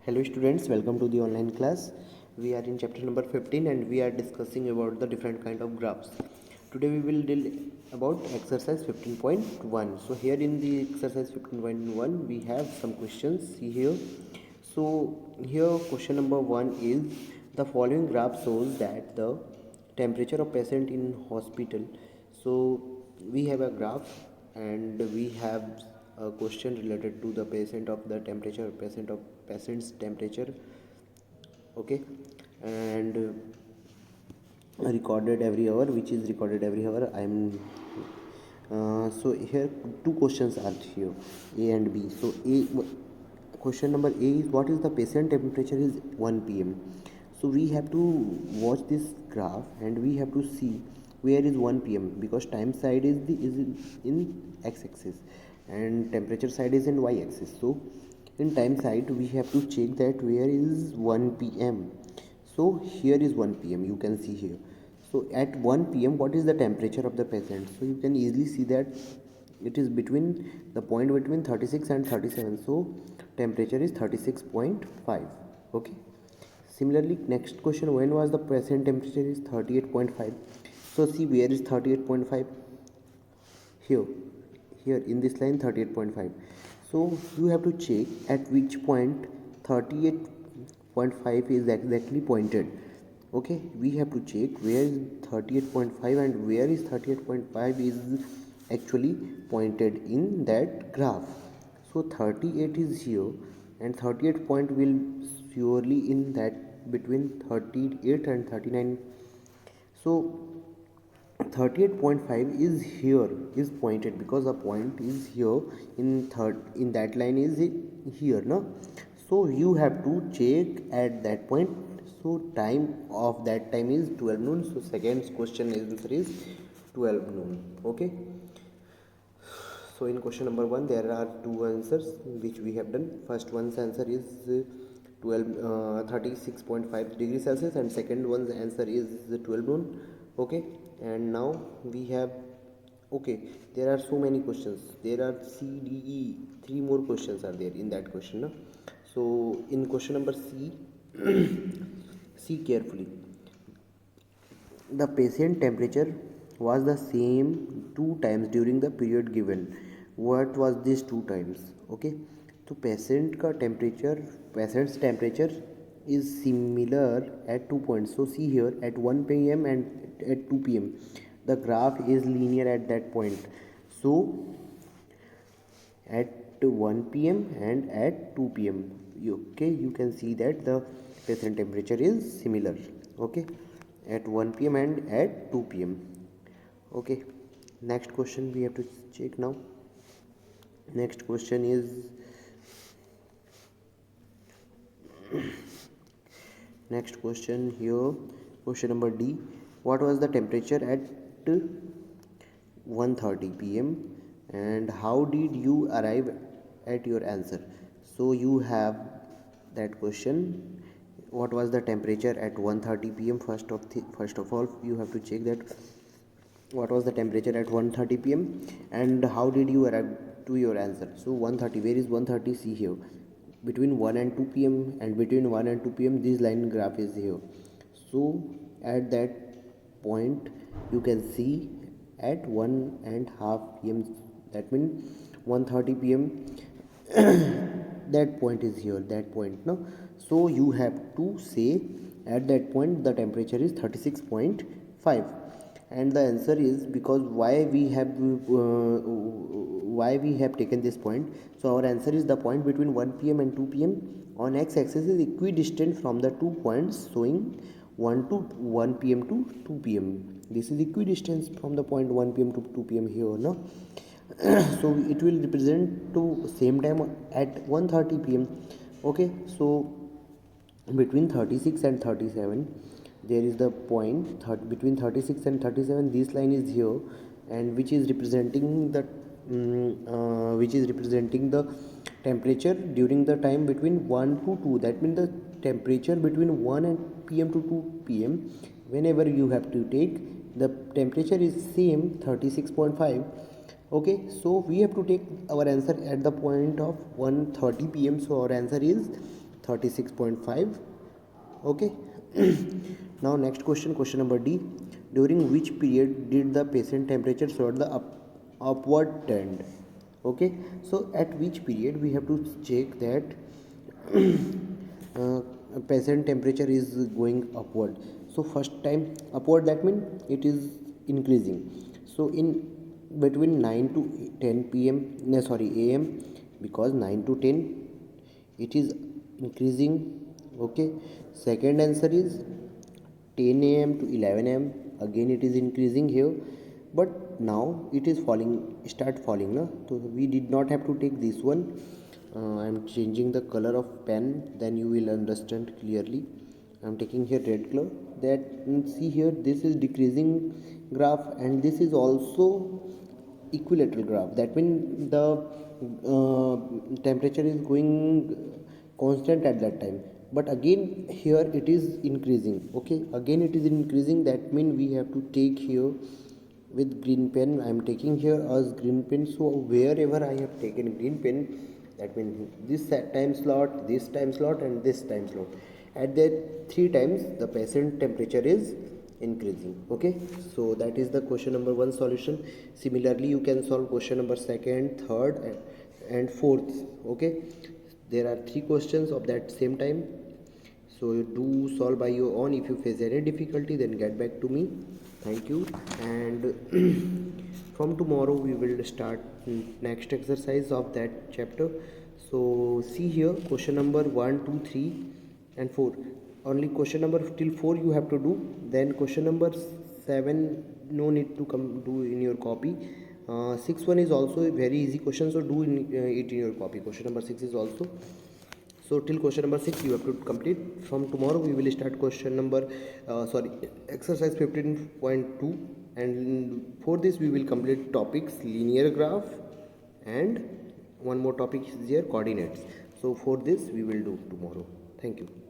Hello students, welcome to the online class. We are in chapter number 15 and we are discussing about the different kind of graphs. Today we will deal about exercise 15.1. So here in the exercise 15.1 we have some questions. See here. So here question number 1 is the following graph shows that the temperature of patient in hospital. So we have a graph and we have a question related to the patient of the temperature patient of patient's temperature. Okay, and recorded every hour, which is recorded every hour. So here two questions are here, A and B. So question number A is what is the patient temperature is 1 p.m. So we have to watch this graph and we have to see where is 1 p.m. because time side is in x-axis and temperature side is in y-axis. So in time side we have to check that where is 1 p.m. So here is 1 p.m. you can see here. So at 1 p.m. what is the temperature of the patient? So you can easily see that it is between the point between 36 and 37. So temperature is 36.5. Okay. Similarly, next question, when was the present temperature is 38.5. So see where is 38.5? Here, here in this line 38.5. So you have to check at which point 38.5 is exactly pointed. Okay, we have to check where is 38.5 and where is 38.5 is actually pointed in that graph. So 38 is here and 38 point will surely in that between 38 and 39. So 38.5 is here is pointed because the point is here in that line is here, no? So you have to check at that point. So time of that time is 12 noon. So second question answer is 12 noon. Okay, so in question number 1 there are two answers which we have done. First one's answer is 36.5 degrees Celsius and second one's answer is 12 noon. Okay, and now we have, okay, there are so many questions. There are C, D, E, three more questions are there in that question, no? So in question number C, see carefully, the patient temperature was the same two times during the period given. What was these two times? Okay, so patient's temperature is similar at 2 points. So see here at 1 p.m. and at 2 p.m. the graph is linear at that point. So at 1 p.m. and at 2 p.m. Okay, you can see that the patient temperature is similar. Okay, at 1 p.m. and at 2 p.m. Okay, next question we have to check now. Next question is next question here, question number D. What was the temperature at 1:30 p.m. and how did you arrive at your answer? So you have that question, what was the temperature at 1:30 p.m. First of all you have to check that what was the temperature at 1:30 p.m. and how did you arrive to your answer. So 1:30, where is 1:30? See here between 1 and 2 p.m. and between 1 and 2 p.m. this line graph is here. So at that point you can see at 1:30 p.m. that means 1:30 p.m. that point is here, that point, no? So you have to say at that point the temperature is 36.5 and the answer is because why we have taken this point. So our answer is the point between 1 p.m. and 2 p.m. on x-axis is equidistant from the 2 points showing 1 p.m. to 2 p.m. This is equidistance from the point 1 p.m. to 2 p.m. here, no? So it will represent to same time at 1:30 p.m. Okay, so between 36 and 37 there is the point between 36 and 37 this line is here and which is representing the temperature during the time between 1 to 2. That means the temperature between 1 and p.m. to 2 p.m. whenever you have to take the temperature is same 36.5. Okay, so we have to take our answer at the point of 1:30 p.m. So our answer is 36.5. Okay. Now next question number D. During which period did the patient temperature show the upward trend? Okay, so at which period we have to check that uh, patient temperature is going upward. So first time upward, that means it is increasing. So in between 9 to 10 p.m. no, sorry, am, because 9 to 10 it is increasing. Okay, second answer is 10 a.m. to 11 a.m. again it is increasing here, but now it is falling, start falling na? So we did not have to take this one. I am changing the color of pen, then you will understand clearly. I am taking here red color. That see here, this is decreasing graph and this is also equilateral graph. That means the temperature is going constant at that time, but again here it is increasing. Okay, again it is increasing. That means we have to take here with green pen. I am taking here as green pen. So wherever I have taken green pen, that means this time slot, this time slot and this time slot, at that 3 times the patient temperature is increasing. Okay, so that is the question number 1 solution. Similarly you can solve question number 2nd, 3rd and 4th. Okay, there are 3 questions of that same time, so do solve by your own. If you face any difficulty, then get back to me. Thank you. And from tomorrow we will start next exercise of that chapter. So see here, question number 1, 2, 3 and 4. Only question number till 4 you have to do. Then question number 7 no need to come do in your copy. 6 one is also a very easy question, so do it in your copy. Question number 6 is also. So till question number 6 you have to complete. From tomorrow we will start question number exercise 15.2, and for this we will complete topics linear graph and one more topic is here, coordinates. So for this we will do tomorrow. Thank you.